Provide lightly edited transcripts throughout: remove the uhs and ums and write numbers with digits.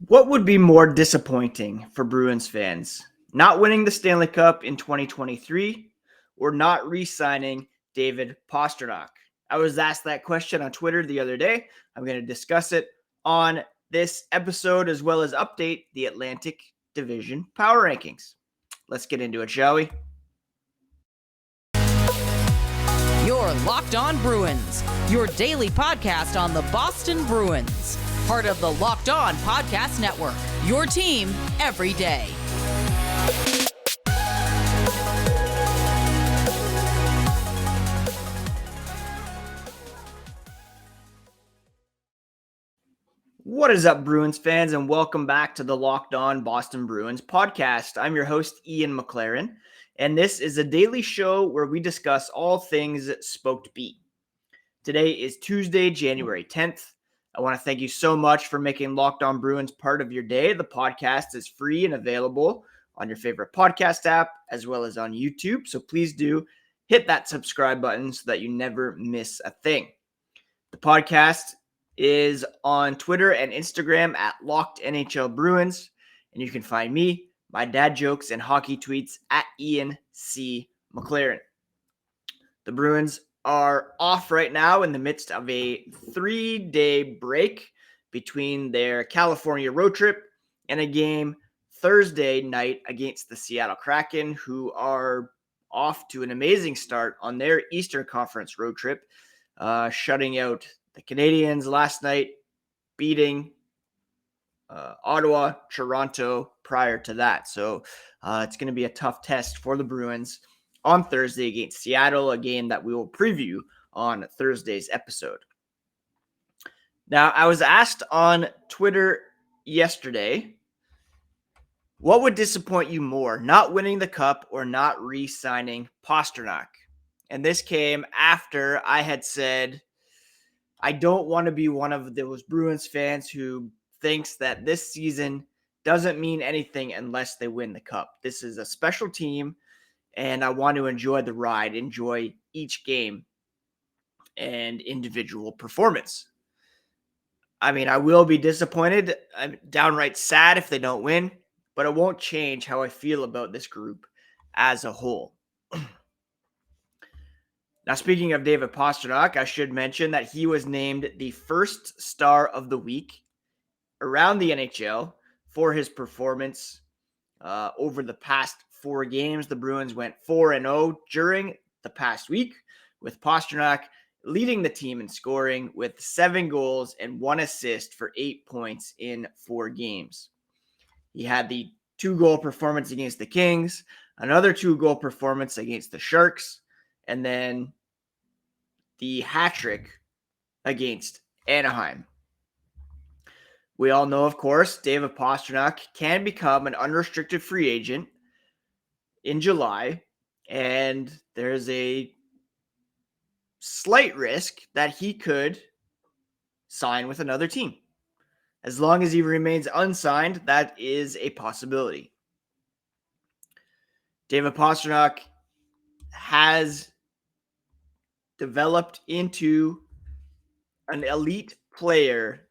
What would be more disappointing for Bruins fans? Not winning the Stanley Cup in 2023 or not re-signing David Pastrnak? I was asked that question on Twitter the other day. I'm going to discuss it on this episode as well as update the Atlantic Division power rankings. Let's get into it, shall we? You're Locked On Bruins, your daily podcast on the Boston Bruins. Part of the Locked On Podcast Network, your team every day. What is up, Bruins fans, and welcome back to the Locked On Boston Bruins podcast. I'm your host, Ian McLaren, and this is a daily show where we discuss all things Spoked Beat. Today is Tuesday, January 10th. I want to thank you so much for making Locked On Bruins part of your day. The podcast is free and available on your favorite podcast app as well as on YouTube, so please do hit that subscribe button so that you never miss a thing. The podcast is on Twitter and Instagram at Locked NHL Bruins, and you can find me, my dad jokes, and hockey tweets at Ian C. McLaren. The Bruins are off right now in the midst of a 3-day break between their California road trip and a game Thursday night against the Seattle Kraken, who are off to an amazing start on their Eastern Conference road trip, shutting out the Canadiens last night, beating Ottawa, Toronto prior to that. So it's going to be a tough test for the Bruins on Thursday against Seattle, a game that we will preview on Thursday's episode. Now, I was asked on Twitter yesterday, what would disappoint you more, not winning the Cup or not re-signing Pastrnak? And this came after I had said, I don't want to be one of those Bruins fans who thinks that this season doesn't mean anything unless they win the Cup. This is a special team, and I want to enjoy the ride, enjoy each game and individual performance. I mean, I will be disappointed. I'm downright sad if they don't win, but it won't change how I feel about this group as a whole. Now, speaking of David Pastrnak, I should mention that he was named the first star of the week around the NHL for his performance over the past 4 games. The Bruins went 4-0 during the past week, with Pastrnak leading the team in scoring with 7 goals and 1 assist for 8 points in 4 games. He had the 2-goal performance against the Kings, another 2-goal performance against the Sharks, and then the hat trick against Anaheim. We all know, of course, David Pastrnak can become an unrestricted free agent in July, and there's a slight risk that he could sign with another team. As long as he remains unsigned, that is a possibility. David Pastrnak has developed into an elite player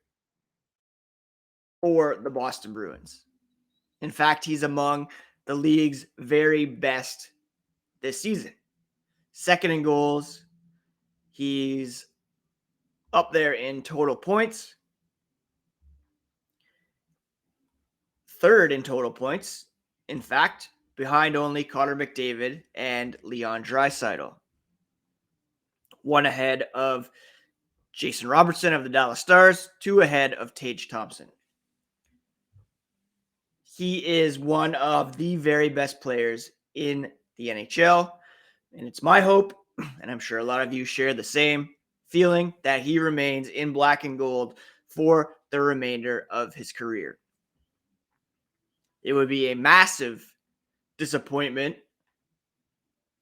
for the Boston Bruins. In fact, he's among the league's very best this season. Second in goals. He's up there in total points. Third in total points. In fact, behind only Connor McDavid and Leon Draisaitl. 1 ahead of Jason Robertson of the Dallas Stars, 2 ahead of Tage Thompson. He is one of the very best players in the NHL, and it's my hope, and I'm sure a lot of you share the same feeling, that he remains in black and gold for the remainder of his career. It would be a massive disappointment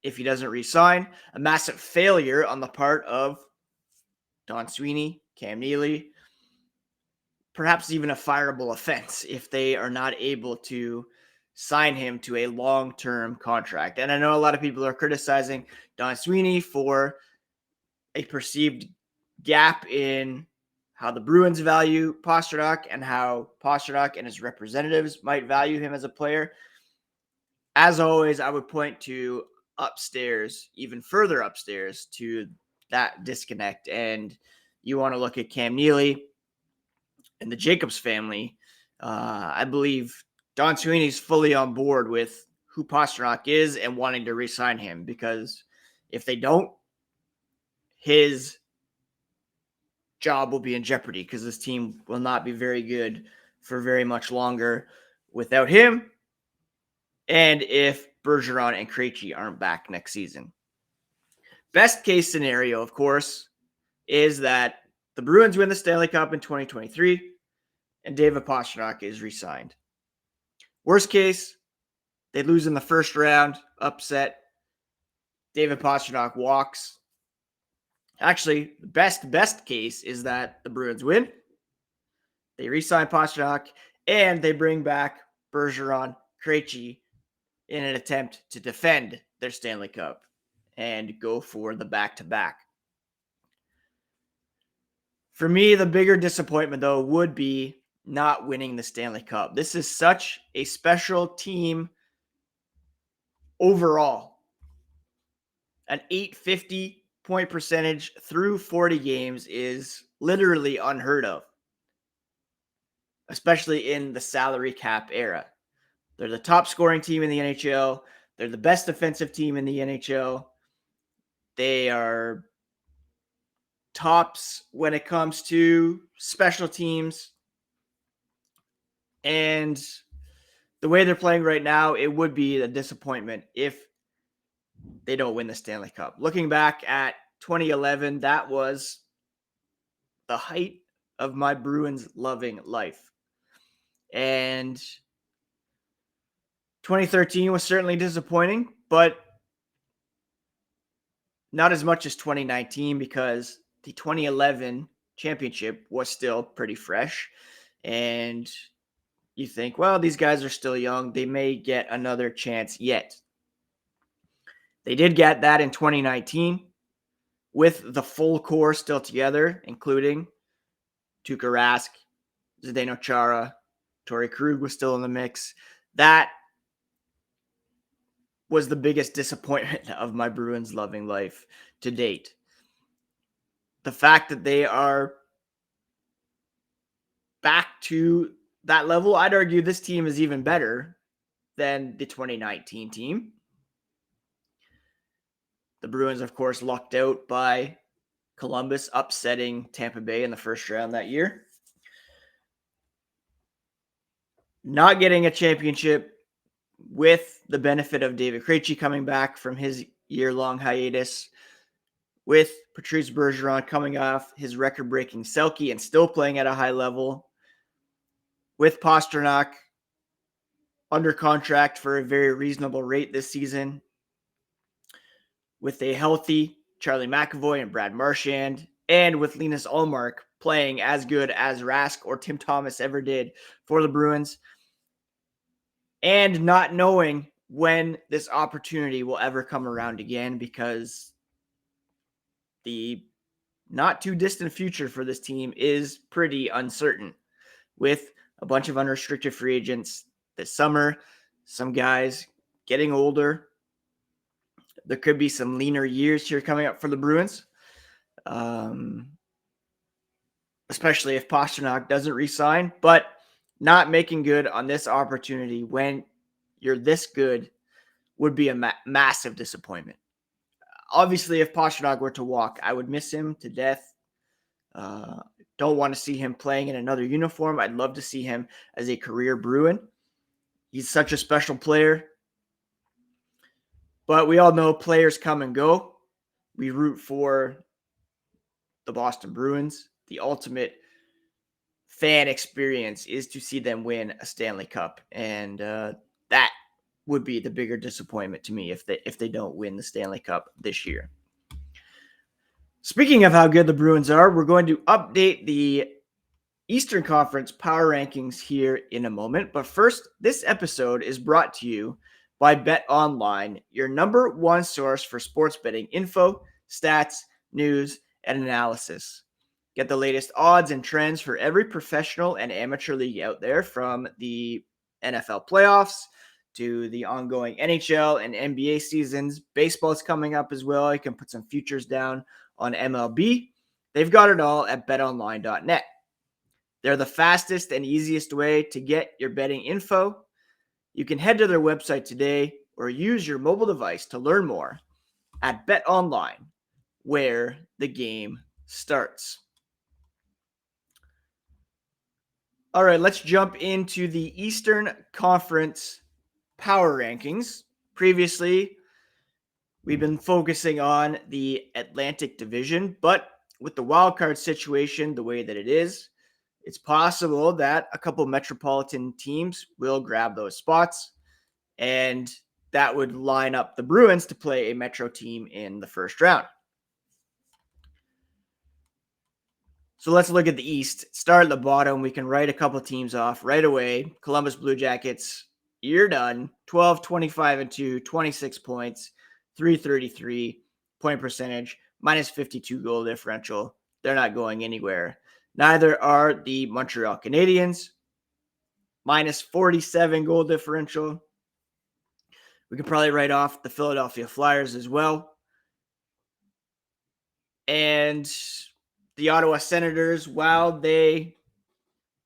if he doesn't re-sign, a massive failure on the part of Don Sweeney, Cam Neely, perhaps even a fireable offense if they are not able to sign him to a long-term contract. And I know a lot of people are criticizing Don Sweeney for a perceived gap in how the Bruins value Pastrnak and how Pastrnak and his representatives might value him as a player. As always, I would point to upstairs, even further upstairs, to that disconnect. And you want to look at Cam Neely and the Jacobs family. I believe Don Sweeney's fully on board with who Pastrnak is and wanting to re-sign him, because if they don't, his job will be in jeopardy, because this team will not be very good for very much longer without him. And if Bergeron and Krejci aren't back next season. Best case scenario, of course, is that the Bruins win the Stanley Cup in 2023 and David Pastrnak is re-signed. Worst case, they lose in the first round, upset. David Pastrnak walks. Actually, the best case is that the Bruins win. They re-sign Pastrnak and they bring back Bergeron, Krejci in an attempt to defend their Stanley Cup and go for the back-to-back. For me, the bigger disappointment, though, would be not winning the Stanley Cup. This is such a special team overall. An .850 point percentage through 40 games is literally unheard of, especially in the salary cap era. They're the top scoring team in the NHL. They're the best defensive team in the NHL. They are tops when it comes to special teams. And the way they're playing right now, it would be a disappointment if they don't win the Stanley Cup. Looking back at 2011, that was the height of my Bruins loving life. And 2013 was certainly disappointing, but not as much as 2019, because the 2011 championship was still pretty fresh. And you think, well, these guys are still young. They may get another chance yet. They did get that in 2019 with the full core still together, including Tuukka Rask, Zdeno Chara, Torrey Krug was still in the mix. That was the biggest disappointment of my Bruins loving life to date. The fact that they are back to that level, I'd argue this team is even better than the 2019 team. The Bruins, of course, lucked out by Columbus upsetting Tampa Bay in the first round that year. Not getting a championship with the benefit of David Krejci coming back from his year-long hiatus, with Patrice Bergeron coming off his record-breaking Selke and still playing at a high level, with Pastrnak under contract for a very reasonable rate this season, with a healthy Charlie McAvoy and Brad Marchand, and with Linus Ullmark playing as good as Rask or Tim Thomas ever did for the Bruins, and not knowing when this opportunity will ever come around again, because the not too distant future for this team is pretty uncertain, with a bunch of unrestricted free agents this summer, some guys getting older. There could be some leaner years here coming up for the Bruins, especially if Pastrnak doesn't re-sign. But not making good on this opportunity when you're this good would be a massive disappointment. Obviously, if Pastrnak were to walk, I would miss him to death. Don't want to see him playing in another uniform. I'd love to see him as a career Bruin. He's such a special player. But we all know players come and go. We root for the Boston Bruins. The ultimate fan experience is to see them win a Stanley Cup. And that would be the bigger disappointment to me if they don't win the Stanley Cup this year. Speaking of how good the Bruins are, we're going to update the Eastern Conference power rankings here in a moment. But first, this episode is brought to you by BetOnline, your number one source for sports betting info, stats, news, and analysis. Get the latest odds and trends for every professional and amateur league out there, from the NFL playoffs to the ongoing NHL and NBA seasons. Baseball's coming up as well. You can put some futures down on MLB. They've got it all at betonline.net. They're the fastest and easiest way to get your betting info. You can head to their website today or use your mobile device to learn more at BetOnline, where the game starts. All right, let's jump into the Eastern Conference power rankings. Previously, we've been focusing on the Atlantic Division, but with the wildcard situation the way that it is, it's possible that a couple metropolitan teams will grab those spots, and that would line up the Bruins to play a Metro team in the first round. So let's look at the East. Start at the bottom. We can write a couple teams off right away. Columbus Blue Jackets, you're done. 12, 25, and 2, 26 points, 333 point percentage, minus 52 goal differential. They're not going anywhere. Neither are the Montreal Canadiens, minus 47 goal differential. We could probably write off the Philadelphia Flyers as well. And the Ottawa Senators, while they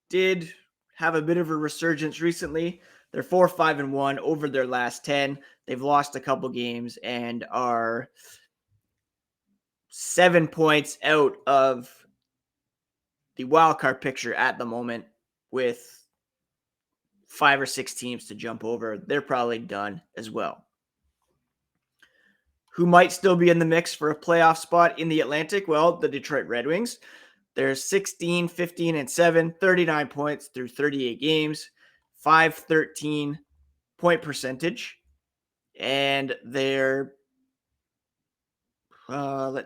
did have a bit of a resurgence recently, they're 4-5-1 over their last 10. They've lost a couple games and are 7 points out of the wild card picture at the moment, with 5 or 6 teams to jump over. They're probably done as well. Who might still be in the mix for a playoff spot in the Atlantic? Well, the Detroit Red Wings. They're 16, 15, and 7, 39 points through 38 games, 513 point percentage. And they're, 7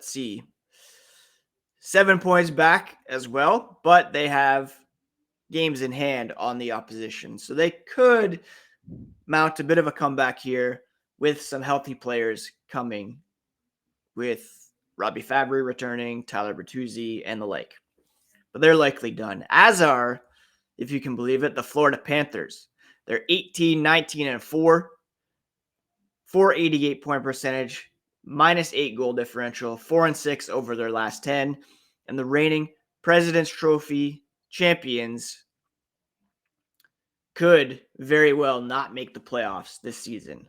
points back as well, but they have games in hand on the opposition. So they could mount a bit of a comeback here with some healthy players coming, with Robbie Fabry returning, Tyler Bertuzzi, and the like. But they're likely done, as are, if you can believe it, the Florida Panthers. They're 18, 19, and 4, 488 point percentage, minus 8 goal differential, 4-6 over their last 10, and the reigning President's Trophy champions could very well not make the playoffs this season.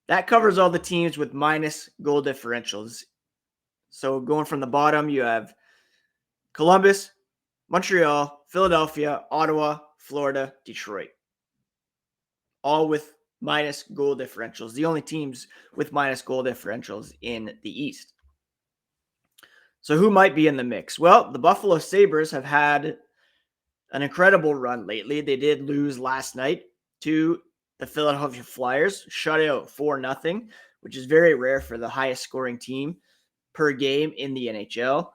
That covers all the teams with minus goal differentials. So going from the bottom, you have Columbus, Montreal, Philadelphia, Ottawa, Florida, Detroit. All with minus goal differentials. The only teams with minus goal differentials in the East. So who might be in the mix? Well, the Buffalo Sabres have had an incredible run lately. They did lose last night to the Philadelphia Flyers, shut out 4-0, which is very rare for the highest scoring team per game in the NHL.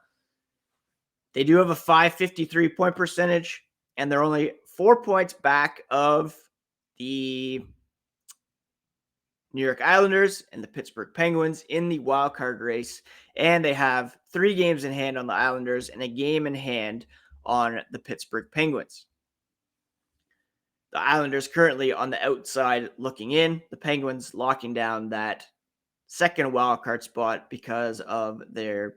They do have a 553 point percentage, and they're only 4 points back of the New York Islanders and the Pittsburgh Penguins in the wild card race. And they have 3 games in hand on the Islanders and a game in hand on the Pittsburgh Penguins. The Islanders currently on the outside looking in, the Penguins locking down that second wildcard spot because of their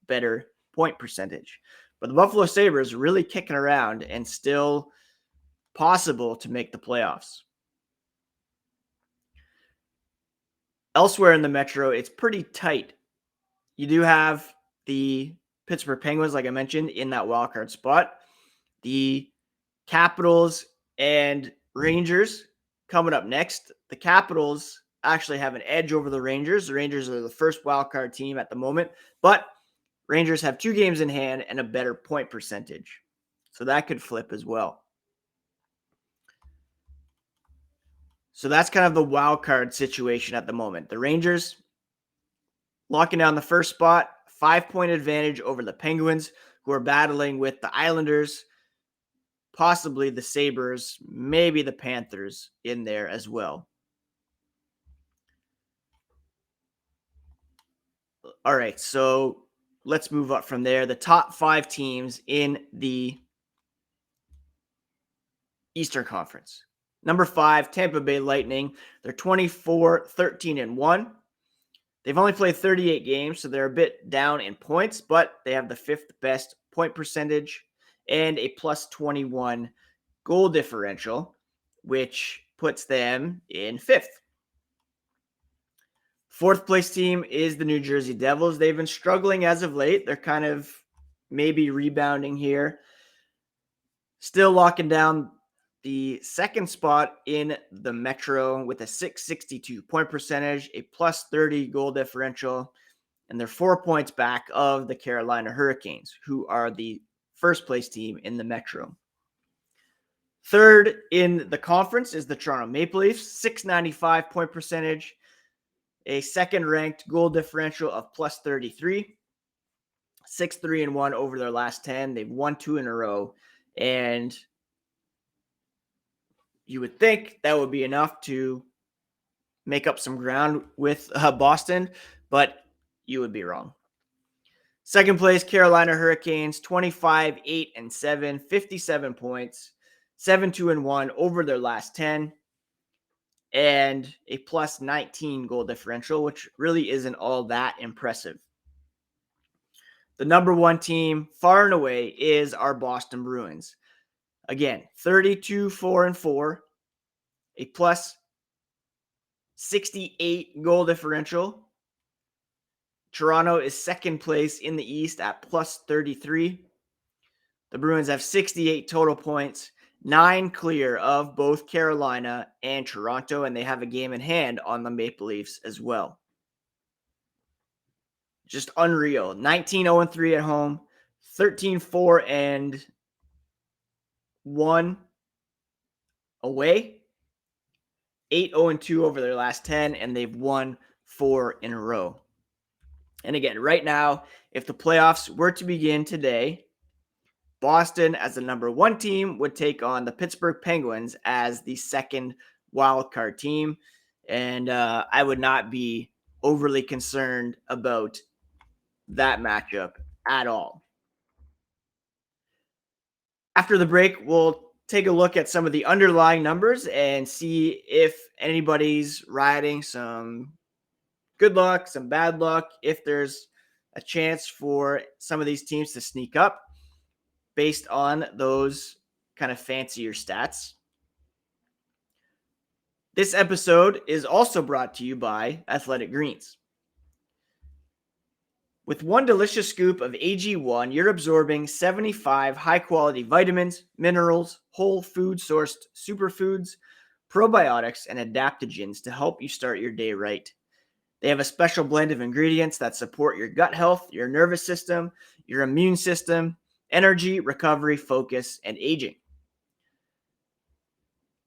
better point percentage. But the Buffalo Sabres really kicking around and still possible to make the playoffs. Elsewhere in the Metro, it's pretty tight. You do have the Pittsburgh Penguins, like I mentioned, in that wildcard spot. The Capitals and Rangers coming up next. The Capitals actually have an edge over the Rangers. The Rangers are the first wildcard team at the moment, but Rangers have 2 games in hand and a better point percentage. So that could flip as well. So that's kind of the wild card situation at the moment. The Rangers locking down the first spot, 5-point advantage over the Penguins, who are battling with the Islanders, possibly the Sabres, maybe the Panthers in there as well. All right, so let's move up from there. The top 5 teams in the Eastern Conference. Number 5, Tampa Bay Lightning. They're 24-13-1. They've only played 38 games, so they're a bit down in points, but they have the 5th best point percentage and a plus 21 goal differential, which puts them in 5th. 4th place team is the New Jersey Devils. They've been struggling as of late. They're kind of maybe rebounding here. Still locking down the 2nd spot in the Metro with a 662 point percentage, a plus 30 goal differential, and they're 4 points back of the Carolina Hurricanes, who are the 1st place team in the Metro. 3rd in the conference is the Toronto Maple Leafs, 695 point percentage, a 2nd ranked goal differential of plus 33, 6-3-1 over their last 10. They've won 2 in a row, and you would think that would be enough to make up some ground with Boston, but you would be wrong. 2nd place, Carolina Hurricanes, 25-8-7, 57 points, 7-2-1 over their last 10, and a plus 19 goal differential, which really isn't all that impressive. The number 1 team, far and away, is our Boston Bruins. Again, 32-4-4, a plus 68 goal differential. Toronto is 2nd place in the East at plus 33. The Bruins have 68 total points, 9 clear of both Carolina and Toronto, and they have a game in hand on the Maple Leafs as well. Just unreal. 19-0-3 at home, 13-4-1 away, 8-0-2 over their last 10, and they've won 4 in a row. And again, right now, if the playoffs were to begin today, Boston, as the number 1 team, would take on the Pittsburgh Penguins as the 2nd wildcard team. And I would not be overly concerned about that matchup at all. After the break, we'll take a look at some of the underlying numbers and see if anybody's riding some good luck, some bad luck, if there's a chance for some of these teams to sneak up based on those kind of fancier stats. This episode is also brought to you by Athletic Greens. With 1 delicious scoop of AG1, you're absorbing 75 high-quality vitamins, minerals, whole food-sourced superfoods, probiotics, and adaptogens to help you start your day right. They have a special blend of ingredients that support your gut health, your nervous system, your immune system, energy, recovery, focus, and aging.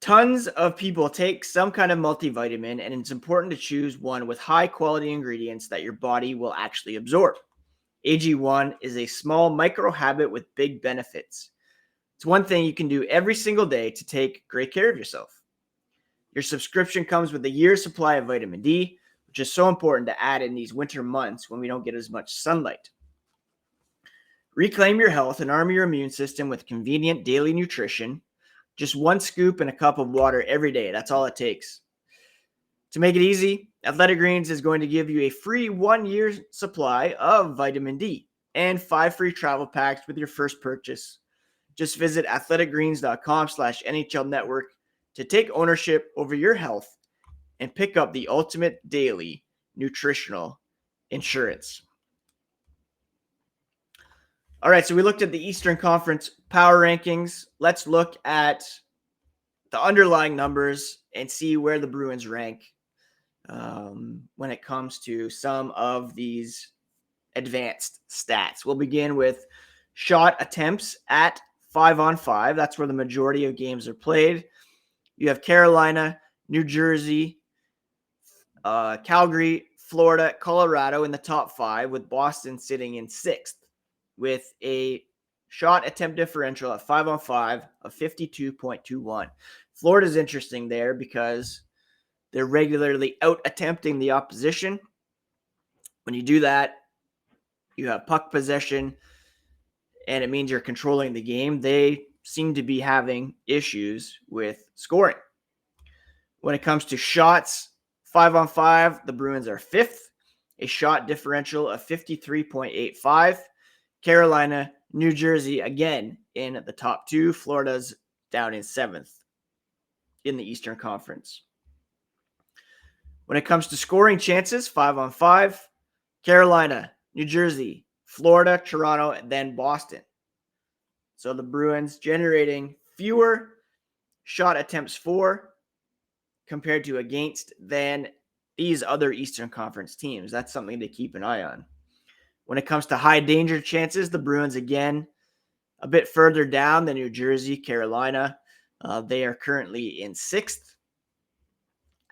Tons of people take some kind of multivitamin, and it's important to choose one with high-quality ingredients that your body will actually absorb. AG1 is a small micro habit with big benefits. It's one thing you can do every single day to take great care of yourself. Your subscription comes with a year's supply of vitamin D, which is so important to add in these winter months when we don't get as much sunlight. Reclaim your health and arm your immune system with convenient daily nutrition. Just 1 scoop and a cup of water every day. That's all it takes. To make it easy, Athletic Greens is going to give you a free 1-year supply of vitamin D and 5 free travel packs with your first purchase. Just visit athleticgreens.com/NHL Network to take ownership over your health and pick up the ultimate daily nutritional insurance. All right, so we looked at the Eastern Conference power rankings. Let's look at the underlying numbers and see where the Bruins rank when it comes to some of these advanced stats. We'll begin with shot attempts at 5-on-5. That's where the majority of games are played. You have Carolina, New Jersey, Calgary, Florida, Colorado in the top 5, with Boston sitting in 6th with a shot attempt differential at 5-on-5 of 52.21. Florida's interesting there because they're regularly out attempting the opposition. When you do that, you have puck possession, and it means you're controlling the game. They seem to be having issues with scoring. When it comes to shots, 5-on-5, the Bruins are fifth, a shot differential of 53.85. Carolina, New Jersey, again in the top two. Florida's down in seventh in the Eastern Conference. When it comes to scoring chances, 5-on-5, Carolina, New Jersey, Florida, Toronto, and then Boston. So the Bruins generating fewer shot attempts for compared to against than these other Eastern Conference teams. That's something to keep an eye on. When it comes to high danger chances, the Bruins, again, a bit further down than New Jersey, Carolina. They are currently in sixth.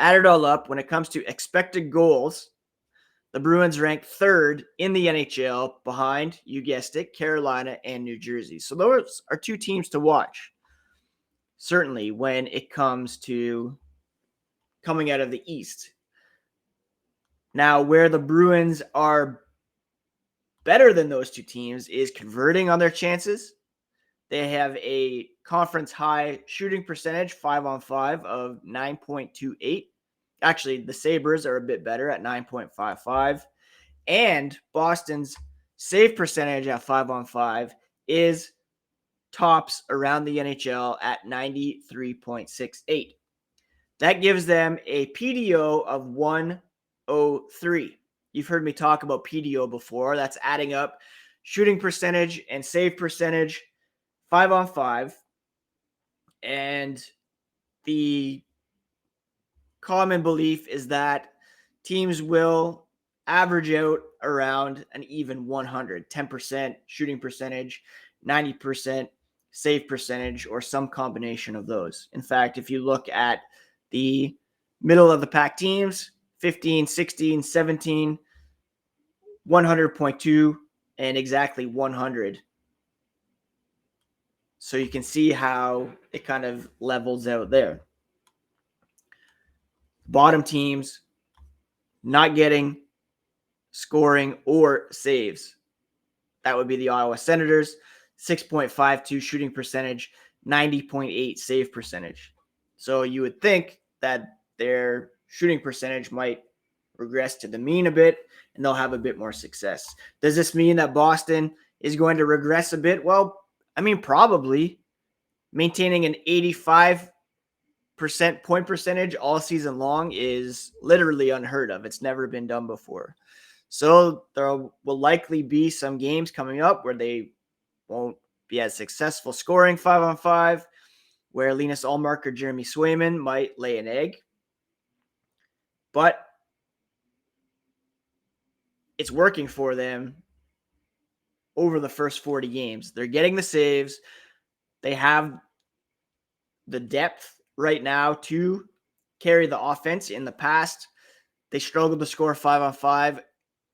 Add it all up, when it comes to expected goals, the Bruins rank third in the NHL behind, you guessed it, Carolina and New Jersey. So those are two teams to watch, certainly when it comes to coming out of the East. Now, where the Bruins are better than those two teams is converting on their chances. They have a conference high shooting percentage, 5-on-5, of 9.28. Actually, the Sabres are a bit better at 9.55. And Boston's save percentage at 5-on-5 is tops around the NHL at 93.68. That gives them a PDO of 103. You've heard me talk about PDO before. That's adding up shooting percentage and save percentage, 5-on-5. And the common belief is that teams will average out around an even 100, 10% shooting percentage, 90% save percentage, or some combination of those. In fact, if you look at the middle of the pack teams, 15, 16, 17, 100.2, and exactly 100. So you can see how it kind of levels out there. Bottom teams not getting scoring or saves. That would be the Ottawa Senators, 6.52 shooting percentage, 90.8 save percentage. So you would think that their shooting percentage might regress to the mean a bit and they'll have a bit more success. Does this mean that Boston is going to regress a bit? Well, I mean, probably. Maintaining an 85% point percentage all season long is literally unheard of. It's never been done before. So there will likely be some games coming up where they won't be as successful scoring 5-on-5, where Linus Ullmark or Jeremy Swayman might lay an egg. But it's working for them over the first 40 games. They're getting the saves. They have the depth right now to carry the offense. In the past, they struggled to score 5-on-5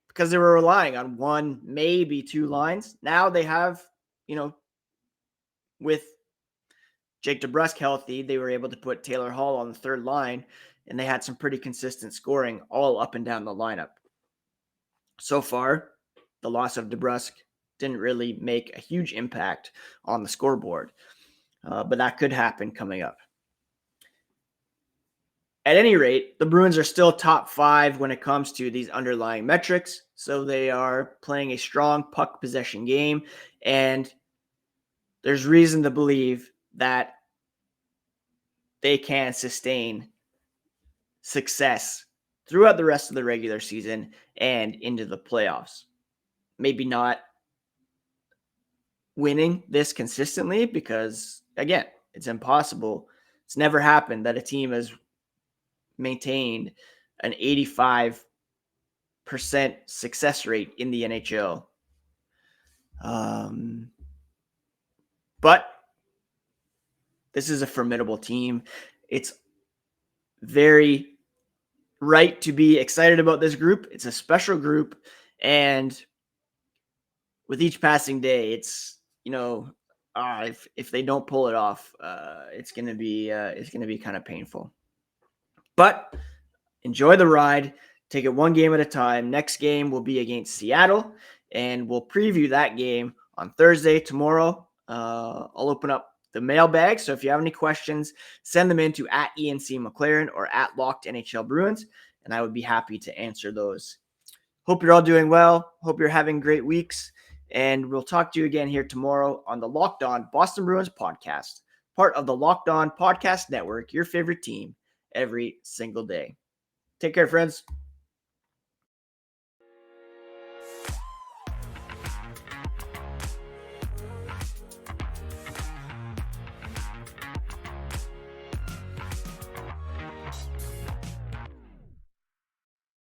because they were relying on one, maybe two lines. Now they have, with Jake DeBrusk healthy, they were able to put Taylor Hall on the third line, and they had some pretty consistent scoring all up and down the lineup. So far, the loss of DeBrusk didn't really make a huge impact on the scoreboard, but that could happen coming up. At any rate, the Bruins are still top 5 when it comes to these underlying metrics, so they are playing a strong puck possession game, and there's reason to believe that they can sustain success throughout the rest of the regular season and into the playoffs. Maybe not winning this consistently because, again, it's impossible. It's never happened that a team has maintained an 85% success rate in the NHL. But this is a formidable team. It's very right to be excited about this group. It's a special group, and with each passing day, it's if they don't pull it off, it's gonna be kind of painful. But enjoy the ride. Take it one game at a time. Next game will be against Seattle and we'll preview that game on Thursday. Tomorrow, I'll open up the mailbag. So if you have any questions, send them in to at ENC McLaren or at Locked NHL Bruins, and I would be happy to answer those. Hope you're all doing well. Hope you're having great weeks. And we'll talk to you again here tomorrow on the Locked On Boston Bruins podcast, part of the Locked On Podcast Network, your favorite team every single day. Take care, friends.